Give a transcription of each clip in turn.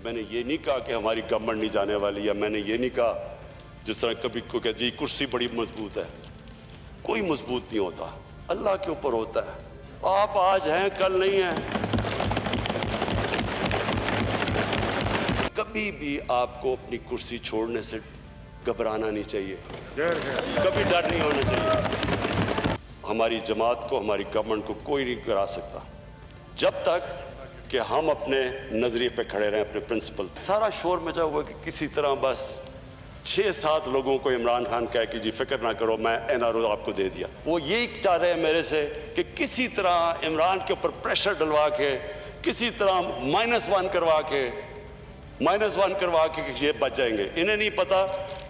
मैंने ये नहीं कहा कि हमारी गवर्नमेंट नहीं जाने वाली, या मैंने ये नहीं कहा जिस तरह कभी को कह जी कुर्सी बड़ी मजबूत है। कोई मजबूत नहीं होता, अल्लाह के ऊपर होता है। आप आज हैं कल नहीं हैं। कभी भी आपको अपनी कुर्सी छोड़ने से घबराना नहीं चाहिए, कभी डर नहीं होना चाहिए। हमारी जमात को, हमारी गवर्नमेंट को कोई नहीं गिरा सकता जब तक कि हम अपने नजरिए पे खड़े रहें, अपने प्रिंसिपल। सारा शोर मचा हुआ कि किसी तरह बस 6-7 लोगों को इमरान खान कह कि जी फिक्र ना करो मैं NRO आपको दे दिया। वो यही चाह रहे हैं मेरे से कि किसी तरह इमरान के ऊपर प्रेशर डलवा के, किसी तरह -1 करवा के ये बच जाएंगे। इन्हें नहीं पता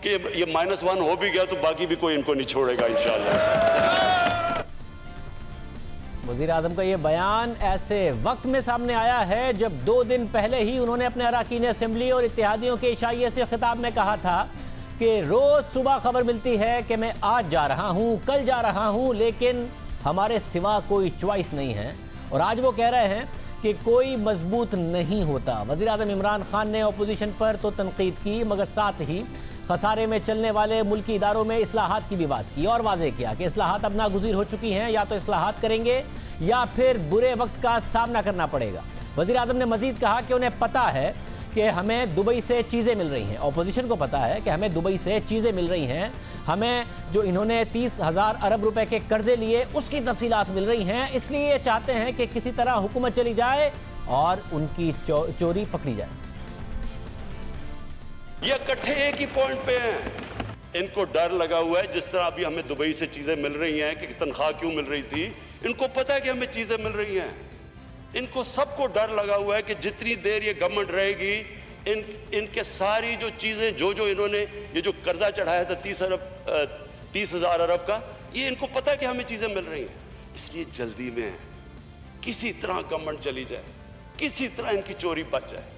कि ये -1 हो भी गया तो बाकी भी कोई इनको नहीं छोड़ेगा इंशाअल्लाह। वज़ीर आज़म का ये बयान ऐसे वक्त में सामने आया है जब 2 दिन पहले ही उन्होंने अपने अरकान असेंबली और इत्तेहादियों के इशाइये से खिताब में कहा था कि रोज़ सुबह खबर मिलती है कि मैं आज जा रहा हूँ, कल जा रहा हूँ, लेकिन हमारे सिवा कोई चॉइस नहीं है। और आज वो कह रहे हैं कि कोई मजबूत नहीं होता। वज़ीर आज़म इमरान खान ने अपोजिशन पर तो तनकीद की, मगर साथ ही खसारे में चलने वाले मुल्की इदारों में इस्लाहात की भी बात की और वाज़ेह किया कि इस्लाहात अब नागुज़ीर हो चुकी हैं, या तो इस्लाहात करेंगे या फिर बुरे वक्त का सामना करना पड़ेगा। वज़ीर आज़म ने मज़ीद कहा कि उन्हें पता है कि हमें दुबई से चीज़ें मिल रही हैं, अपोजिशन को पता है कि हमें दुबई से चीज़ें मिल रही हैं, हमें जो इन्होंने 30,000 अरब रुपए के कर्जे लिए उसकी तफसीलात मिल रही हैं, इसलिए ये चाहते हैं कि किसी तरह हुकूमत चली जाए और उनकी चोरी पकड़ी जाए। ये इकट्ठे एक ही पॉइंट पे हैं। इनको डर लगा हुआ है, जिस तरह अभी हमें दुबई से चीजें मिल रही हैं कि तनख्वाह क्यों मिल रही थी, इनको पता है कि हमें चीजें मिल रही हैं। इनको सबको डर लगा हुआ है कि जितनी देर ये गवर्नमेंट रहेगी इनके सारी जो चीजें जो इन्होंने ये जो कर्जा चढ़ाया था 30,000 अरब का, ये इनको पता है कि हमें चीजें मिल रही हैं, इसलिए जल्दी में है किसी तरह गवर्नमेंट चली जाए, किसी तरह इनकी चोरी बच जाए।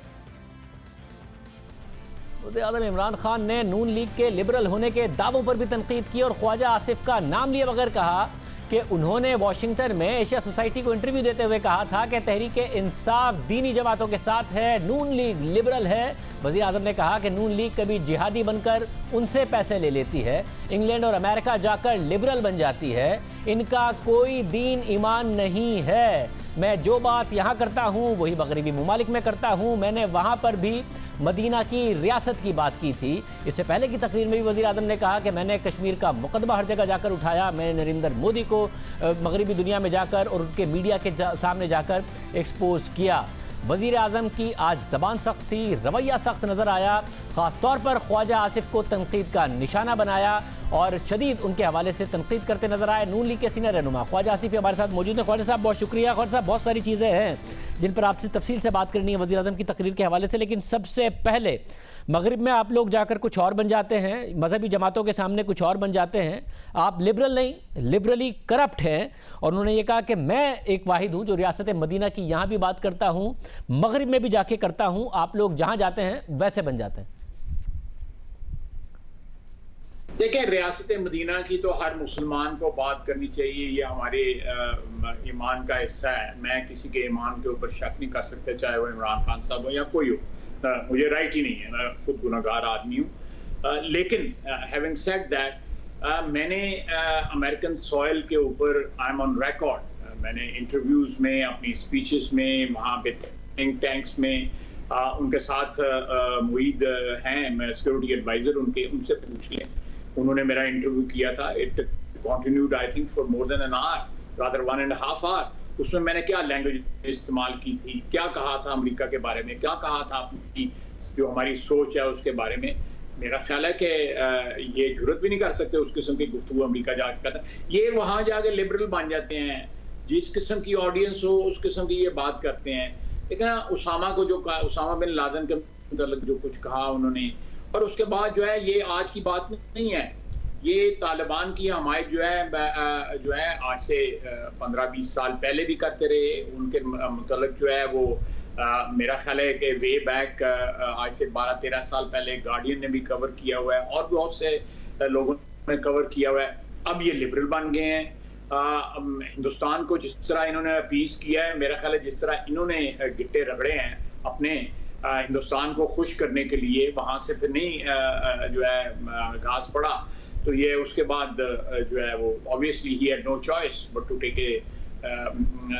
वज़ीर आज़म इमरान खान ने नून लीग के लिबरल होने के दावों पर भी तनकीद की और ख्वाजा आसिफ का नाम लिए बगैर कहा कि उन्होंने वाशिंगटन में एशिया सोसाइटी को इंटरव्यू देते हुए कहा था कि तहरीक इंसाफ दीनी जमातों के साथ है, नून लीग लिबरल है। वज़ीर आज़म ने कहा कि नून लीग कभी जिहादी बनकर उनसे पैसे ले लेती है, इंग्लैंड और अमेरिका जाकर लिबरल बन जाती है, इनका कोई दीन ईमान नहीं है। मैं जो बात यहाँ करता हूँ वही मगरबी ममालिक में करता हूँ। मैंने वहाँ पर भी मदीना की रियासत की बात की थी। इससे पहले की तकरीर में भी वज़ीर आज़म ने कहा कि मैंने कश्मीर का मुकदमा हर जगह जाकर उठाया, मैंने नरेंद्र मोदी को मगरबी दुनिया में जाकर और उनके मीडिया के सामने जाकर एक्सपोज किया। वज़ीर आज़म की आज ज़बान सख्त थी, रवैया सख्त नज़र आया, ख़ास तौर पर ख्वाजा आसिफ को तनकीद का निशाना बनाया और शदीद उनके हवाले से तनकीद करते नजर आए। नून लीग के सीनियर रहनुमा ख्वाजा आसिफ हमारे साथ मौजूद हैं। ख्वाजा साहब बहुत शुक्रिया। ख्वाजा साहब बहुत सारी चीज़ें हैं जिन पर आपसे तफसील से बात करनी है वज़ीर आज़म की तकरीर के हवाले से, लेकिन सबसे पहले मगरिब में आप लोग जाकर कुछ और बन जाते हैं, मजहबी जमातों के सामने कुछ और बन जाते हैं। आप लिबरल नहीं, लिबरली करप्ट हैं। और उन्होंने ये कहा कि मैं एक वाहिद हूँ जो रियासत मदीना की यहाँ भी बात करता हूँ, मगरिब में भी जाके करता हूँ, आप लोग जहाँ जाते हैं वैसे बन जाते हैं। देखिए, रियासत मदीना की तो हर मुसलमान को बात करनी चाहिए, ये हमारे ईमान का हिस्सा है। मैं किसी के ईमान के ऊपर शक नहीं कर सकता, चाहे वो इमरान खान साहब हो या कोई हो, मुझे राइट ही नहीं है, मैं खुद गुनहगार आदमी हूँ। लेकिन हैविंग सेड दैट, मैंने अमेरिकन सॉइल के ऊपर आई एम ऑन रिकॉर्ड, मैंने इंटरव्यूज में, अपनी स्पीचेस में, वहाँ पे थिंक टैंक्स में उनके साथ मुईद हैं, मैं सिक्योरिटी एडवाइजर उनसे पूछ लें, उन्होंने मेरा इंटरव्यू किया था। It continued I think for more than an hour, rather 1.5 hour. उसमें मैंने क्या लैंग्वेज इस्तेमाल की थी, क्या कहा था अमेरिका के बारे में, क्या कहा था अपनी जो हमारी सोच है उसके बारे में। मेरा ख्याल है कि ये जुर्रत भी नहीं कर सकते उस किस्म की गुफ्तगू अमेरिका जाकर करता। ये वहाँ जाके लिबरल बन जाते हैं, जिस किस्म की ऑडियंस हो उस किस्म की ये बात करते हैं। लेकिन उसामा को जो कहा, उसामा बिन लादेन के मतलब जो कुछ कहा उन्होंने, और उसके बाद जो है ये आज की बात नहीं है, ये तालिबान की हमायत जो है आज से 15-20 साल पहले भी करते रहे। उनके मतलब जो है वो मेरा ख्याल है कि वे बैक आज से 12-13 साल पहले गार्डियन ने भी कवर किया हुआ है और बहुत से लोगों ने कवर किया हुआ है। अब ये लिबरल बन गए हैं। हिंदुस्तान को जिस तरह इन्होंने अपीस किया है, मेरा ख्याल है जिस तरह इन्होंने गिट्टे रगड़े हैं अपने, हिंदुस्तान को खुश करने के लिए वहां से फिर नहीं जो है घास पड़ा, तो ये उसके बाद जो है वो obviously he had no choice but to take a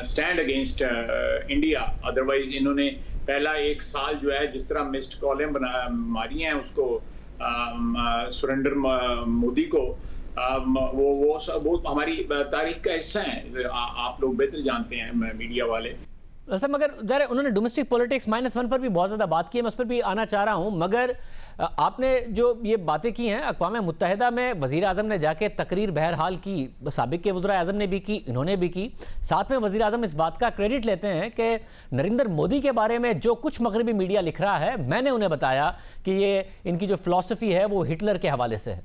stand against India. Otherwise इन्होंने पहला 1 साल जो है जिस तरह मिस्ड कॉलें मारी हैं उसको सुरेंद्र मोदी को, वो हमारी तारीख का हिस्सा है, आप लोग बेहतर जानते हैं मीडिया वाले। सर मगर ज़रा उन्होंने डोमेस्टिक पॉलिटिक्स -1 पर भी बहुत ज़्यादा बात की है, मैं उस पर भी आना चाह रहा हूँ। मगर आपने जो ये बातें की हैं, अक़वाम मुत्तहिदा में वज़ीर आज़म ने जाके तकरीर बहरहाल की, साबिक़ के वज़ीर आज़म ने भी की, इन्होंने भी की। साथ में वज़ीर आज़म इस बात का क्रेडिट लेते हैं कि नरेंद्र मोदी के बारे में जो कुछ मगरबी मीडिया लिख रहा है, मैंने उन्हें बताया कि ये इनकी जो फ़िलॉसफ़ी है वो हिटलर के हवाले से है।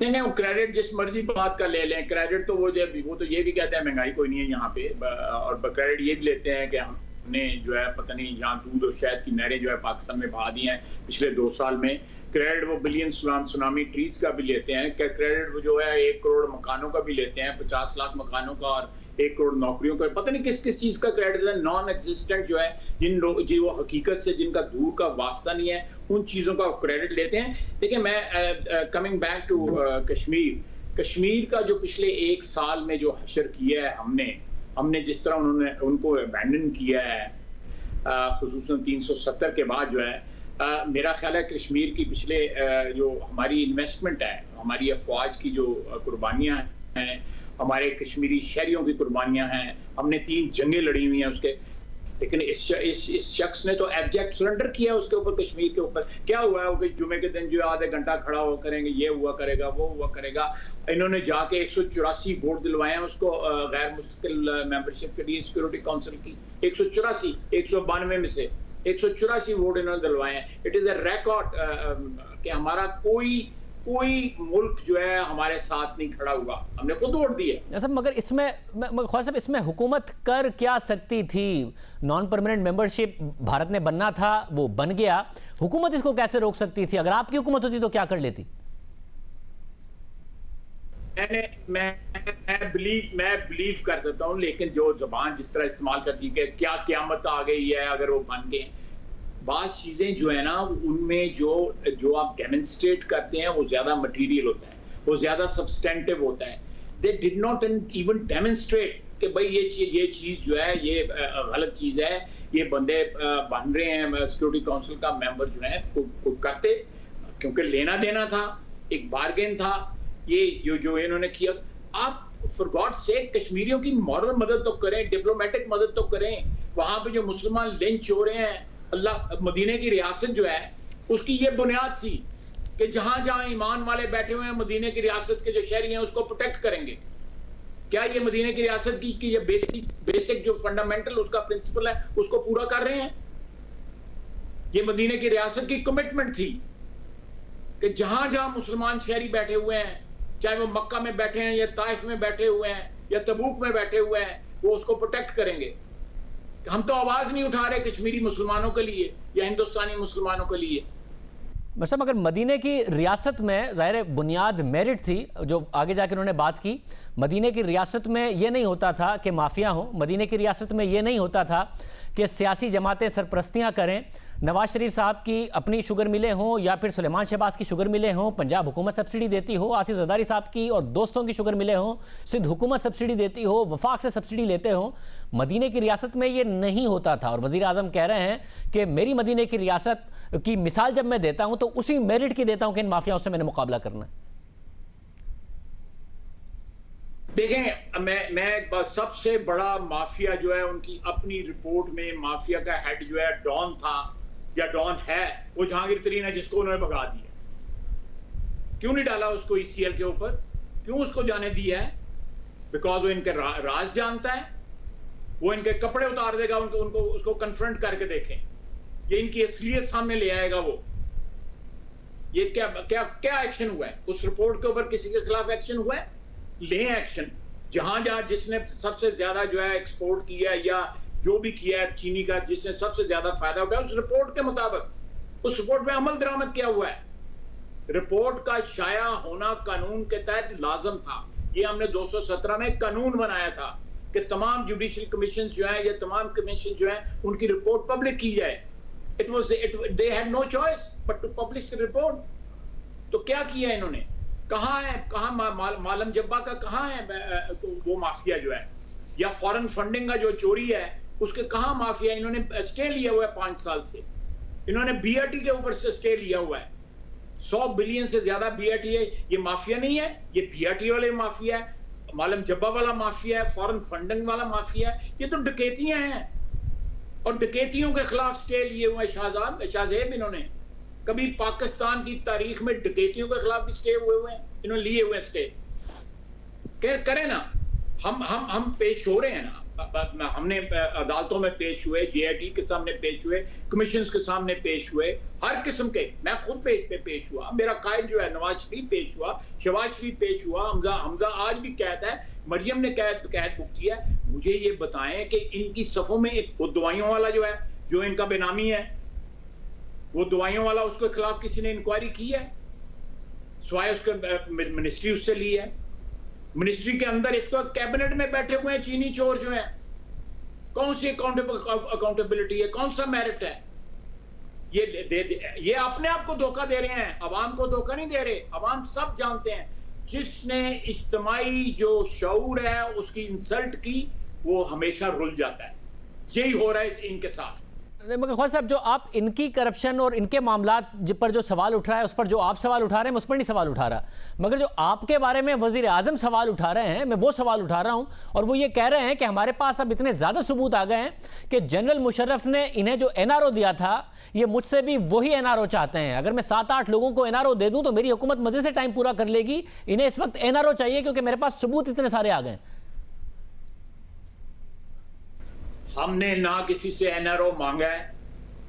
नहीं, वो क्रेडिट जिस मर्जी बात का ले लें, क्रेडिट तो वो तो ये भी कहते हैं महंगाई कोई नहीं है यहाँ पे, और क्रेडिट ये भी लेते हैं कि हमने जो है पता नहीं यहाँ दूध और शहद की नहरें जो है पाकिस्तान में बहा दी हैं पिछले 2 साल में। क्रेडिट वो बिलियन सुनामी ट्रीज का भी लेते हैं, क्रेडिट वो जो है 1 करोड़ मकानों का भी लेते हैं, 50 लाख मकानों का और 1 करोड़ नौकरियों का, पता नहीं किस किस चीज का क्रेडिट है, नॉन एग्जिस्टेंट जो है, जिन लोग जी वो हकीकत से जिनका दूर का वास्ता नहीं है, उन चीजों का क्रेडिट लेते हैं। देखिए मैं कमिंग बैक टू कश्मीर का जो पिछले 1 साल में जो हशर किया है हमने जिस तरह उन्होंने उनको अबैंडन किया है खुसूसन 370 के बाद जो है, मेरा ख्याल है कश्मीर की पिछले जो हमारी इन्वेस्टमेंट है, हमारी अफवाज की जो कुर्बानियां हैं, हमारे कश्मीरी शहरियों की कुर्बानियां हैं, हमने 3 जंगें लड़ी हुई हैं उसके, लेकिन इस शख्स ने तो एब्जेक्ट सरेंडर किया उसके ऊपर, कश्मीर के ऊपर। क्या हुआ है कि जुमे के दिन जो आधे घंटा खड़ा हो करेंगे, ये हुआ करेगा, वो हुआ करेगा। इन्होंने जाके 184 वोट दिलवाए हैं उसको गैर मुस्तकिल मेंबरशिप के लिए सिक्योरिटी काउंसिल की, 184 192 में से 184 वोट इन्होंने दिलवाए हैं। इट इज अ रिकॉर्ड कि हमारा कोई मुल्क जो है हमारे साथ नहीं खड़ा हुआ, हमने खुद वोट दिए। सब मगर इसमें ख्वाजा साहब, इसमें हुकूमत कर क्या सकती थी? नॉन परमानेंट मेंबरशिप भारत ने बनना था, वो बन गया, हुकूमत इसको कैसे रोक सकती थी? अगर आपकी हुकूमत होती तो क्या कर लेती? मैं बिलीव कर देता हूँ, लेकिन जो जबान जिस तरह इस्तेमाल करती है क्या क़यामत आ गई है अगर वो बन गए, बात चीजें जो है ना उनमें जो आप डेमोन्स्ट्रेट करते हैं वो ज्यादा मटेरियल होता है, वो ज्यादा सब्सटेंटिव होता है। They did not even demonstrate कि भाई ये चीज जो है ये गलत चीज है, ये बंदे बन रहे हैं सिक्योरिटी काउंसिल का मेंबर जो है को करते, क्योंकि लेना देना था, एक बार्गेन था, ये जो इन्होंने किया। आप फॉर गॉड सेक कश्मीरियों की मॉरल मदद तो करें, डिप्लोमेटिक मदद तो करें। वहां पे जो मुसलमान लिंच हो रहे हैं, अल्लाह मदीने की रियासत जो है उसकी ये बुनियाद थी कि जहां जहां ईमान वाले बैठे हुए हैं मदीने की रियासत के जो शहरी हैं उसको प्रोटेक्ट करेंगे। क्या ये मदीने की रियासत की ये बेसिक जो फंडामेंटल उसका प्रिंसिपल है उसको पूरा कर रहे हैं? ये मदीने की रियासत की कमिटमेंट थी कि जहां जहां मुसलमान शहरी बैठे हुए हैं, चाहे वो मक्का में बैठे हैं या ताइफ में बैठे हुए हैं या तबूक में बैठे हुए हैं, वो उसको प्रोटेक्ट करेंगे। हम तो आवाज नहीं उठा रहे कश्मीरी मुसलमानों के लिए या हिंदुस्तानी मुसलमानों के लिए। मतलब अगर मदीने की रियासत में ज़ाहिर बुनियाद मेरिट थी, जो आगे जाकर उन्होंने बात की, मदीने की रियासत में ये नहीं होता था कि माफिया हो, मदीने की रियासत में ये नहीं होता था कि सियासी जमातें सरपरस्तियाँ करें, नवाज शरीफ साहब की अपनी शुगर मिलें हों या फिर सुलेमान शहबाज की शुगर मिलें हों, पंजाब हुकूमत सब्सिडी देती हो, आसिफ जरदारी साहब की और दोस्तों की शुगर मिले हों, सिंध हुकूमत सब्सिडी देती हो, वफाक से सब्सिडी लेते हो। मदीने की रियासत में ये नहीं होता था। और वज़ीर आज़म कह रहे हैं कि मेरी मदीने की रियासत की मिसाल जब मैं देता हूं तो उसी मेरिट की देता हूं कि इन माफियाओं से मैंने मुकाबला करना है। देखें, मैं सबसे बड़ा माफिया जो है उनकी अपनी रिपोर्ट में माफिया का हेड जो है डॉन था या डॉन है, वो जहांगीर तरीन है, जिसको उन्होंने भगा दिया। क्यों नहीं डाला उसको ECL के ऊपर? क्यों उसको जाने दिया है? बिकॉज वो इनके राज जानता है, वो इनके कपड़े उतार देगा, उनको उसको कन्फ्रंट करके देखें, ये इनकी असलियत सामने ले आएगा। वो ये क्या एक्शन हुआ है उस रिपोर्ट के ऊपर? किसी के खिलाफ एक्शन हुआ है? ले एक्शन। जहां जिसने सबसे ज्यादा जो है एक्सपोर्ट किया या जो भी किया है चीनी का, जिसने सबसे ज्यादा फायदा उठाया, उस रिपोर्ट के मुताबिक उस रिपोर्ट में अमल दरामद किया हुआ है। रिपोर्ट का शाया होना कानून के तहत लाजम था। ये हमने 217 में कानून बनाया था कि तमाम जुडिशल कमीशन जो है या तमाम कमीशन जो है उनकी रिपोर्ट पब्लिक की जाए। They had no choice but to publish the report. तो क्या किया इन्होंने? कहाँ है, मालम जब्बा का कहाँ है वो माफिया जो है, या फॉरेन फंडिंग का जो चोरी है उसके कहाँ माफिया? इन्होंने स्टे लिया हुआ है 5 साल से। इन्होंने बीआरटी के ऊपर से स्टे लिया हुआ है, 100 बिलियन से ज्यादा बीआरटी है। ये माफिया नहीं है, ये बीआरटी वाले माफिया है, मालम जब्बा वाला माफिया है, फॉरेन फंडिंग वाला माफिया है। ये तो डकैतियां हैं और डकैतियों के खिलाफ स्टे लिए हुए शाहजेब। इन्होंने कभी पाकिस्तान की तारीख में डकैतियों के खिलाफ भी स्टे हुए हैं, इन्होंने लिए हुए स्टे। करें ना, हम पेश हो रहे हैं ना, हमने अदालतों में पेश हुए, जेआईटी के सामने पेश हुए, कमीशंस के सामने पेश हुए, हर किस्म के। मैं खुद पेश हुआ, मेरा कायद जो है नवाज शरीफ पेश हुआ, शहबाज शरीफ पेश हुआ, हमजा आज भी कहता है, मरियम ने कैद बुक किया। मुझे ये बताएं कि इनकी सफों में एक वो दवाइयों वाला जो है, जो इनका बेनामी है, वो दवाइयों वाला, उसके खिलाफ किसी ने इंक्वायरी की है? स्वाय उसके मिनिस्ट्री उससे ली है। मिनिस्ट्री के अंदर इस वक्त कैबिनेट में बैठे हुए हैं चीनी चोर जो हैं। कौन सी अकाउंटेबिलिटी है, कौन सा मेरिट है? ये अपने आप को धोखा दे रहे हैं, अवाम को धोखा नहीं दे रहे। अवाम सब जानते हैं, जिसने इज्तिमाई जो शऊर है उसकी इंसल्ट की, वो हमेशा रुल जाता है। यही हो रहा है इनके साथ। मगर ख्वाजा साहब, जो आप इनकी करप्शन और इनके मामला पर जो सवाल उठ रहा है, उस पर जो आप सवाल उठा रहे हैं, उस पर नहीं सवाल उठा रहा, मगर जो आपके बारे में वजीर आजम सवाल उठा रहे हैं, मैं वो सवाल उठा रहा हूं। और वो ये कह रहे हैं कि हमारे पास अब इतने ज़्यादा सबूत आ गए हैं कि जनरल मुशर्रफ ने इन्हें जो एनआरओ दिया था, ये मुझसे भी वही एनआरओ चाहते हैं। अगर मैं 7-8 लोगों को एनआरओ दे दूं तो मेरी हुकूमत मजे से टाइम पूरा कर लेगी। इन्हें इस वक्त एनआरओ चाहिए क्योंकि मेरे पास सबूत इतने सारे आ गए। हमने ना किसी से एनआरओ मांगा है,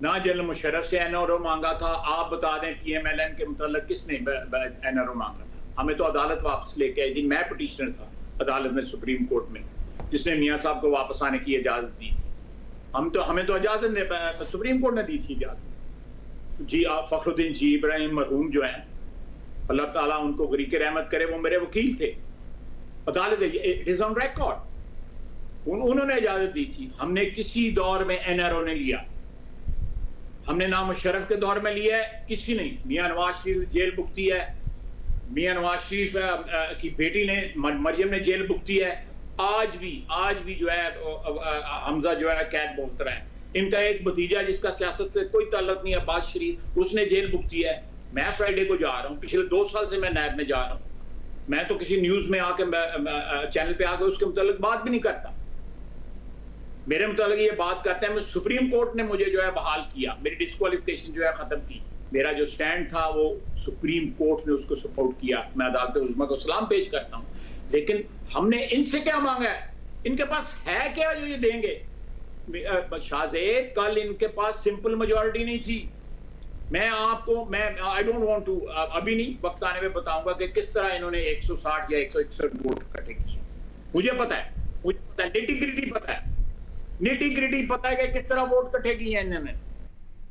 ना जनरल मुशर्रफ से एनआरओ मांगा था। आप बता दें पीएमएलएन के मुताल्लिक किसने एनआरो मांगा था? हमें तो अदालत वापस लेके आई थी। मैं पिटिशनर था अदालत में, सुप्रीम कोर्ट में, जिसने मियां साहब को वापस आने की इजाजत दी थी। हमें तो इजाजत सुप्रीम कोर्ट ने दी थी इजाजत। जी फखरुद्दीन जी इब्राहिम मरहूम जो हैं, अल्लाह ताला उनको गरीक रहमत करे, वो मेरे वकील थे। अदालत इट इज ऑन रिकॉर्ड, उन्होंने इजाजत दी थी। हमने किसी दौर में एनआरओ ने लिया, हमने ना मुशर्रफ के दौर में लिया है, किसी नहीं। मियां नवाज शरीफ जेल भुगती है, मियां नवाज शरीफ की बेटी ने मरियम ने जेल भुगती है। आज भी जो है हमजा जो है कैद भुगत रहा है। इनका एक भतीजा जिसका सियासत से कोई ताल्लुक नहीं है, अब्बास शरीफ, उसने जेल भुगती है। मैं फ्राइडे को जा रहा हूँ, पिछले 2 साल से मैं नैब में जा रहा हूँ। मैं तो किसी न्यूज में आके चैनल पे आके उसके मुतालिक बात भी नहीं करता। मेरे मुताबिक ये बात करते हैं। सुप्रीम कोर्ट ने मुझे जो है बहाल किया, मेरी डिस्क्वालिफिकेशन जो है खत्म की। मेरा जो स्टैंड था वो सुप्रीम कोर्ट ने उसको सपोर्ट किया। मैं अदालत उज़्मा को सलाम पेश करता हूँ। लेकिन हमने इनसे क्या मांगा है? इनके पास है क्या जो ये देंगे? शाहजेब, कल इनके पास सिंपल मेजॉरिटी नहीं थी। मैं आई डोंट वांट टू, अभी नहीं, वक्त आने में बताऊंगा कि किस तरह इन्होंने 160 या 161 वोट इकट्ठे किए। मुझे पता है, निटी-ग्रिटी पता है, निटी-ग्रिटी पता है कि किस तरह वोट इकट्ठे किए इन्होंने।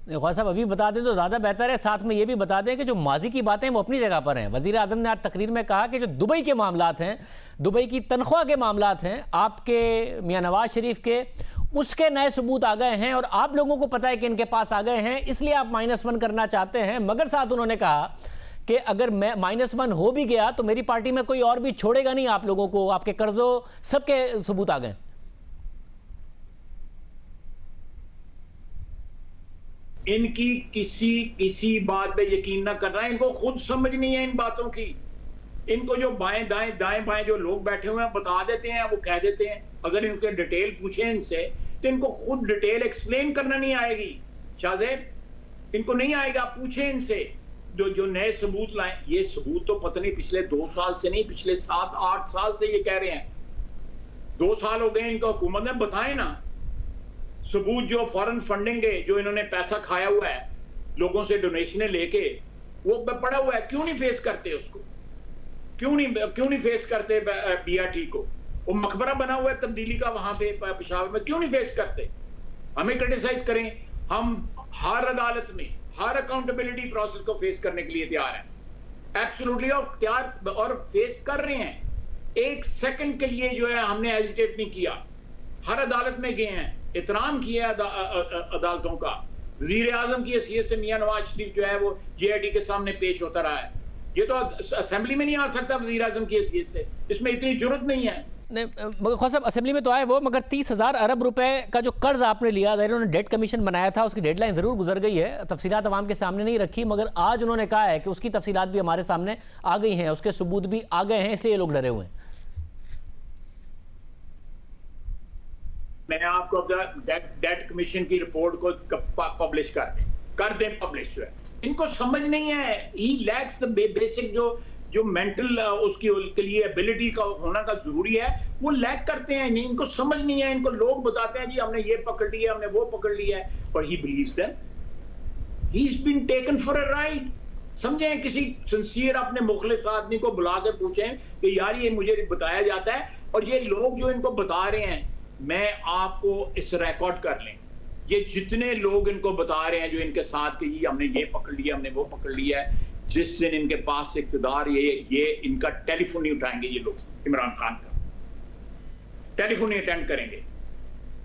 ख्वाजा साहब अभी बता दें तो ज़्यादा बेहतर है। साथ में ये भी बता दें कि जो माजी की बातें वो अपनी जगह पर हैं। वज़ीर आज़म ने आज तकरीर में कहा कि जो दुबई के मामलात हैं, दुबई की तनख्वाह के मामलात हैं, आपके मियां नवाज शरीफ के, उसके नए सबूत आ गए हैं और आप लोगों को पता है कि इनके पास आ गए हैं, इसलिए आप -1 करना चाहते हैं। मगर साथ उन्होंने कहा कि अगर मैं -1 हो भी गया तो मेरी पार्टी में कोई और भी छोड़ेगा नहीं आप लोगों को, आपके कर्जों सबके सबूत आ गए। इनकी किसी बात पे यकीन ना करना है। इनको खुद समझ नहीं है इन बातों की। इनको जो दाएं बाएं जो लोग बैठे हुए हैं बता देते हैं, वो कह देते हैं। अगर इनके डिटेल पूछे इनसे तो इनको खुद डिटेल एक्सप्लेन करना नहीं आएगी। शाहजेब, इनको नहीं आएगा। पूछे इनसे जो नए सबूत लाए। ये सबूत तो पता नहीं पिछले 2 साल से नहीं, पिछले 7-8 साल से ये कह रहे हैं। 2 साल हो गए इनको हुकूमत ने। बताए ना सबूत जो फॉरेन फंडिंग है, जो इन्होंने पैसा खाया हुआ है लोगों से डोनेशनें लेके, वो पड़ा हुआ है। क्यों नहीं फेस करते उसको? क्यों नहीं फेस करते बीआरटी को? वो मकबरा बना हुआ है तब्दीली का वहां पे पेशावर में, क्यों नहीं फेस करते? हमें क्रिटिसाइज करें, हम हर अदालत में हर अकाउंटेबिलिटी प्रोसेस को फेस करने के लिए तैयार हैं, एब्सोल्युटली, और तैयार और फेस कर रहे हैं। एक सेकंड के लिए जो है हमने हेजिटेट नहीं किया, हर अदालत में गए हैं, एहतराम किया अदालतों का। वजीर आजम की हैसियत से मियां नवाज शरीफ जो है वो JID के सामने पेश होता रहा है। ये तो असेंबली में नहीं आ सकता वजीर आजम की हैसियत से, इसमें इतनी जरूरत नहीं है। नहीं मगर ख्वाजा साहब असेंबली में तो आए वो, मगर 30,000 अरब रुपए का जो कर्ज आपने लिया, उन्होंने डेट कमीशन बनाया था, उसकी डेडलाइन ज़रूर गुजर गई है, तफसीलात अवाम के सामने नहीं रखी, मगर आज उन्होंने कहा है कि उसकी तफसीलात भी हमारे सामने आ गई हैं, उसके सबूत भी आ गए हैं, इसलिए ये लोग डरे हुए हैं। मैं आपको डेट कमीशन की रिपोर्ट को पब्लिश कर दें पब्लिश जो है। इनको समझ नहीं है, ही लैक्स द बेसिक जो मेंटल उसकी के लिए एबिलिटी का होना का जरूरी है, वो लैक करते हैं। नहीं, इनको समझ नहीं है। इनको लोग बताते हैं जी हमने ये पकड़ लिया, हमने वो पकड़ लिया है, और he believes that he is been taken for a ride. समझे, किसी सिंसियर अपने मुखलिस आदमी को बुला के पूछें कि यार ये मुझे बताया जाता है, और ये लोग जो इनको बता रहे हैं, मैं आपको इस रिकॉर्ड कर लें, ये जितने लोग इनको बता रहे हैं जो इनके साथ कि हमने ये पकड़ लिया, हमने वो पकड़ लिया है, जिस दिन इनके पास इख्तिदार ये इनका टेलीफोन नहीं उठाएंगे, ये लोग इमरान खान का टेलीफोन नहीं अटेंड करेंगे।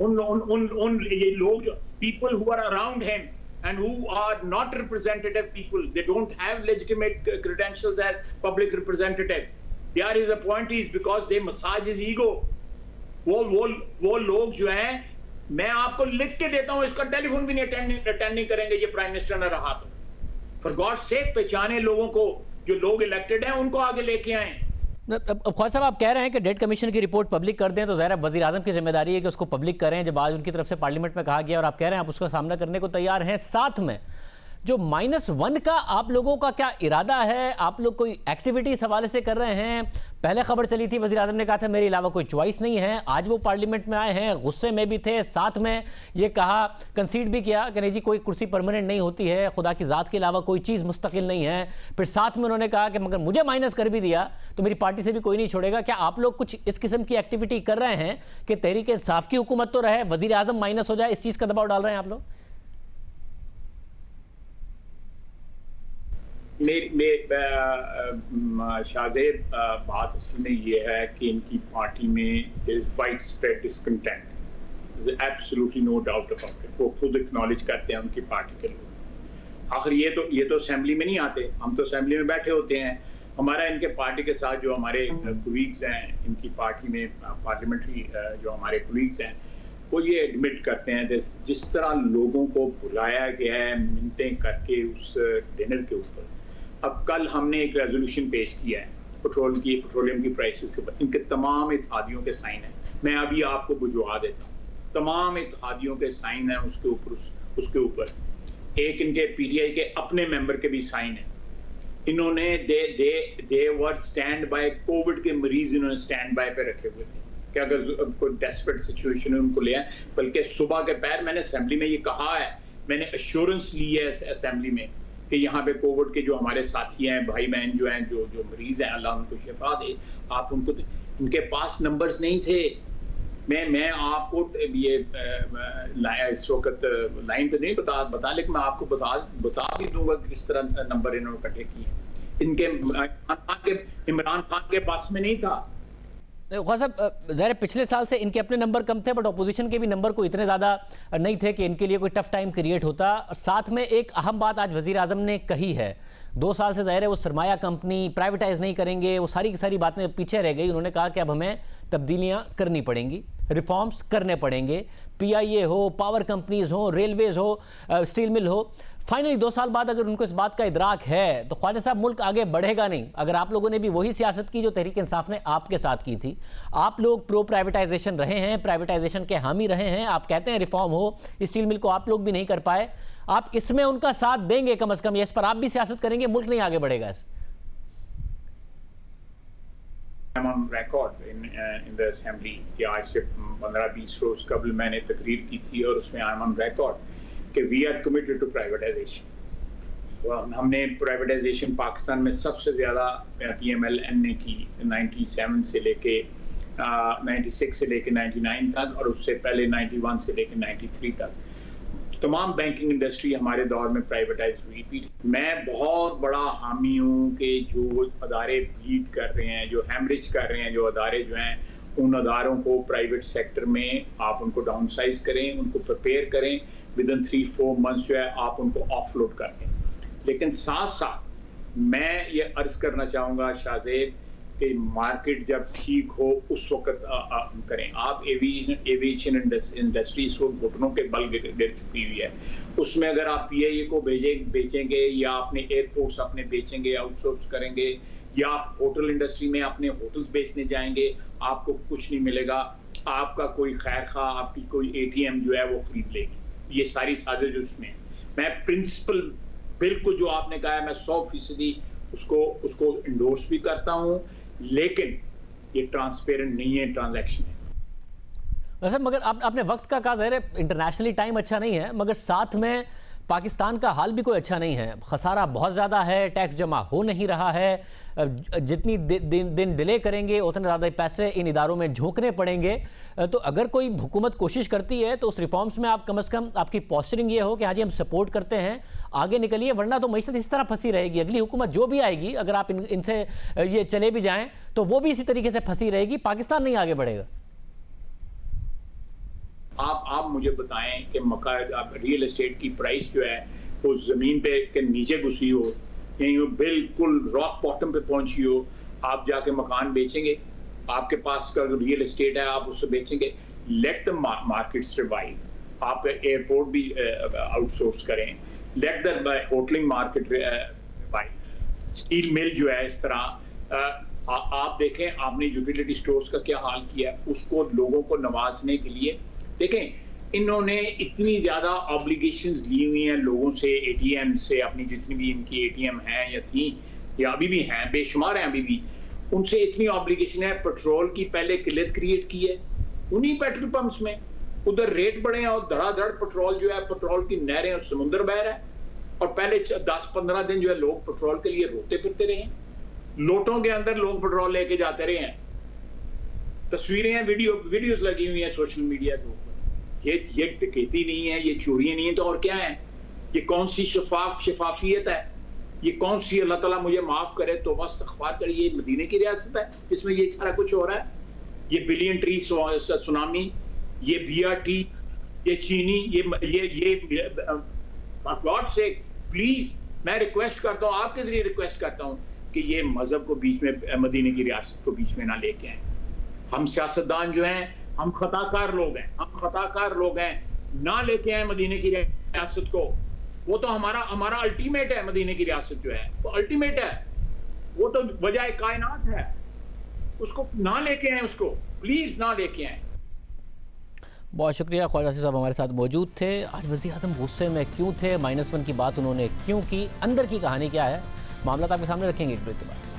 उन ये लोग जो people who are around him and who are not representative people, they don't have legitimate credentials as public representative, they are his appointees because they massage his ego. वो लोग जो हैं, मैं आपको लिख के देता हूं, इसका टेलीफोन भी नहीं अटेंड नहीं करेंगे ये प्राइम मिनिस्टर न रहा तो। फॉर गॉड सेक पहचाने लोगों को, जो लोग इलेक्टेड हैं उनको आगे लेके आए। ख्वाजा साहब आप कह रहे हैं कि डेट कमीशन की रिपोर्ट पब्लिक कर दें, तो ज़ाहिर है वज़ीर आज़म की जिम्मेदारी है कि उसको पब्लिक करें, जब आज उनकी तरफ से पार्लियामेंट में कहा गया और आप कह रहे हैं आप उसका सामना करने को तैयार हैं। साथ में जो -1 का आप लोगों का क्या इरादा है, आप लोग कोई एक्टिविटी इस हवाले से कर रहे हैं? पहले खबर चली थी वज़ीर आज़म ने कहा था मेरे अलावा कोई चॉइस नहीं है, आज वो पार्लियामेंट में आए हैं, गुस्से में भी थे, साथ में ये कहा, कंसीड भी किया कि नहीं जी कोई कुर्सी परमानेंट नहीं होती है, खुदा की ज़ात के अलावा कोई चीज़ मुस्तकिल नहीं है। फिर साथ में उन्होंने कहा कि मगर मुझे माइनस कर भी दिया तो मेरी पार्टी से भी कोई नहीं छोड़ेगा। क्या आप लोग कुछ इस किस्म की एक्टिविटी कर रहे हैं कि तहरीक इंसाफ की हुकूमत तो रहे, वज़ीर आज़म माइनस हो जाए, इस चीज़ का दबाव डाल रहे हैं आप लोग? शाहजेब, बात असल में ये है कि इनकी पार्टी में wide spread discontent, absolutely no doubt about it. वो खुद एक्नॉलेज करते हैं उनकी पार्टी के लोग। आखिर ये तो असेंबली में नहीं आते, हम तो असेंबली में बैठे होते हैं। हमारा इनके पार्टी के साथ जो हमारे कोलीग्स हैं इनकी पार्टी में, पार्लियामेंट्री जो हमारे कोलीग्स हैं, वो ये एडमिट करते हैं जिस तरह लोगों को बुलाया गया है मिन्नतें करके उस डिनर के ऊपर। अब कल हमने एक रेजोल्यूशन पेश किया है पेट्रोलियम की प्राइसेस के ऊपर, इनके तमाम इत्तेहादियों के साइन हैं। मैं अभी आपको बुझवा देता हूँ, तमाम इत्तेहादियों के साइन हैं उसके ऊपर। एक इनके PTI के अपने मेंबर के भी साइन हैं। इन्होंने दे वर स्टैंड बाय, कोविड के मरीज इन्होंने स्टैंड बाय पे रखे हुए थे कि अगर कोई डेस्परेट सिचुएशन है उनको ले आए। बल्कि सुबह के पैर मैंने असेंबली में ये कहा है, मैंने एश्योरेंस ली है असेंबली में कि यहाँ पे कोविड के जो हमारे साथी हैं, भाई बहन जो हैं, जो मरीज हैं, अल्लाह उनको शिफा दे। आप उनको, इनके पास नंबर्स नहीं थे। मैं आपको ये इस वक्त लाइन तो नहीं बता लेकिन मैं आपको बता भी दूंगा किस तरह नंबर इन्होंने इकट्ठे किए। इनके इमरान खान के पास में नहीं था। ख्वाजा साहब ज़ाहिर पिछले साल से इनके अपने नंबर कम थे, बट अपोजिशन के भी नंबर को इतने ज़्यादा नहीं थे कि इनके लिए कोई टफ टाइम क्रिएट होता। साथ में एक अहम बात आज वज़ीर आज़म ने कही है, 2 साल से ज़ाहिर है वो सरमाया कंपनी प्राइवेटाइज़ नहीं करेंगे, वो सारी की सारी बातें पीछे रह गई। उन्होंने कहा कि अब हमें तब्दीलियाँ करनी पड़ेंगी, रिफॉर्म्स करने पड़ेंगे, PIA हो, पावर कंपनीज़ हो, रेलवेज़ हो, स्टील मिल हो। फाइनली 2 साल बाद अगर उनको इस बात का इदराक है तो ख्वाजा साहब मुल्क आगे बढ़ेगा नहीं। अगर आप लोगों ने भी वही सियासत की जो तहरीक इंसाफ ने आपके साथ की थी, आप लोग प्रो प्राइवेटाइजेशन रहे हैं, प्राइवेटाइजेशन के हामी रहे हैं, आप कहते हैं रिफॉर्म हो, स्टील मिल को आप लोग भी नहीं कर पाए, आप इसमें उनका साथ देंगे कम अज़ कम, इस पर आप भी सियासत करेंगे, मुल्क नहीं आगे बढ़ेगा इस? I'm on record in the assembly कि आज से 15-20 रोज कबल मैंने तकरीर की थी और उसमें I'm on record कि we are committed to privatization। हमने प्राइवेटाइजेशन पाकिस्तान में सबसे ज़्यादा PMLN ने की 97 से लेके 96 से लेके 99 तक, और उससे पहले 91 से लेके 93 तक। तमाम बैंकिंग इंडस्ट्री हमारे दौर में प्राइवेटाइज हुई थी। मैं बहुत बड़ा हामी हूँ कि जो अदारे बीट कर रहे हैं, जो हैमरेज कर रहे हैं, जो अदारे जो हैं, उन अदारों को प्राइवेट सेक्टर में आप उनको डाउन साइज करें, उनको प्रिपेयर करें, विद इन 3-4 मंथ्स जो है आप उनको ऑफलोड कर दें। लेकिन साथ साथ मैं ये अर्ज करना चाहूँगा शाहजेब कि मार्केट जब ठीक हो उस वक्त करें। आप एविएशन इंडस्ट्री इस वक्त घुटनों के बल गिर चुकी हुई है। उसमें अगर आप पीआईए को बेचेंगे या अपने एयरपोर्ट्स अपने बेचेंगे, आउटसोर्स करेंगे, या आप होटल इंडस्ट्री में अपने होटल्स बेचने जाएंगे, आपको कुछ नहीं मिलेगा। आपका कोई खैर खा आपकी कोई एटीएम जो है वो खरीद लेगी। ये सारी साजिश उसमें। मैं प्रिंसिपल बिल्कुल जो आपने कहा है मैं 100% उसको इंडोर्स भी करता हूँ, लेकिन ये ट्रांसपेरेंट नहीं है ट्रांजैक्शन है। वैसे मगर आपने वक्त का कहा, ज़ाहिर है इंटरनेशनली टाइम अच्छा नहीं है, मगर साथ में पाकिस्तान का हाल भी कोई अच्छा नहीं है। खसारा बहुत ज़्यादा है, टैक्स जमा हो नहीं रहा है, जितनी दिन डिले करेंगे उतने ज़्यादा पैसे इन इदारों में झोंकने पड़ेंगे। तो अगर कोई हुकूमत कोशिश करती है तो उस रिफॉर्म्स में आप कम से कम आपकी पोस्चरिंग ये हो कि हाँ जी हम सपोर्ट करते हैं, आगे निकलिए, वरना तो मईशत इस तरह फंसी रहेगी। अगली हुकूमत जो भी आएगी, अगर आप इनसे ये चले भी जाएँ तो वो भी इसी तरीके से फंसी रहेगी, पाकिस्तान नहीं आगे बढ़ेगा। आप मुझे बताएं कि रियल एस्टेट की प्राइस जो है वो जमीन पे के नीचे घुसी हो, यानी वो बिल्कुल रॉक बॉटम पे पहुंची हो, आप जाके मकान बेचेंगे? आपके पास का रियल एस्टेट है आप उससे बेचेंगे? Let the market survive. आप एयरपोर्ट भी आउटसोर्स करें, let the होटलिंग market survive. Steel mill जो है इस तरह आप देखें, आपने यूटिलिटी स्टोर्स का क्या हाल किया, उसको लोगों को नवाजने के लिए देखें इन्होंने इतनी ज्यादा ऑब्लिगेशंस ली हुई हैं लोगों से, एटीएम से, अपनी जितनी भी इनकी एटीएम हैं या थी या अभी भी हैं, बेशुमार हैं अभी भी, उनसे इतनी ऑब्लिगेशन है। पेट्रोल की पहले किल्लत क्रिएट की है उन्हीं पेट्रोल पंप्स में, उधर रेट बढ़े हैं और धड़ाधड़ पेट्रोल जो है, पेट्रोल की नहरें और समुद्र बह रहा है। और पहले 10-15 दिन जो है लोग पेट्रोल के लिए रोते फिरते रहे हैं, लोटों के अंदर लोग पेट्रोल लेके जाते रहे हैं। तस्वीरें हैं, वीडियोस लगी हुई हैं सोशल मीडिया के ऊपर। ये डकैती नहीं है, ये चोरियां नहीं है, तो और क्या है? ये कौन सी शफाफियत है? ये कौन सी, अल्लाह ताला मुझे माफ करे तो बस इस्तग़फ़ार करे, ये मदीने की रियासत है जिसमें ये सारा कुछ हो रहा है? ये बिलियन ट्री सुनामी, ये BRT, ये चीनी, ये गॉड से प्लीज मैं रिक्वेस्ट करता हूँ, आपके जरिए रिक्वेस्ट करता हूँ कि ये मजहब को बीच में, मदीने की रियासत को बीच में ना लेके आए। हम सियासतदान जो हैं, हम खताकार लोग हैं, ना लेके आए मदीने की रियासत को। वो तो हमारा अल्टीमेट है, मदीने की रियासत जो है वो अल्टीमेट है, वो तो वजह कायनात है, उसको ना लेके आए, उसको प्लीज ना लेके आए। बहुत शुक्रिया। ख्वाजा आसिफ साहब हमारे साथ मौजूद थे। आज वज़ीर आज़म गुस्से में क्यों थे, -1 की बात उन्होंने क्यों की, अंदर की कहानी क्या है, मामला आपके सामने रखेंगे एक ब्रेक के बाद।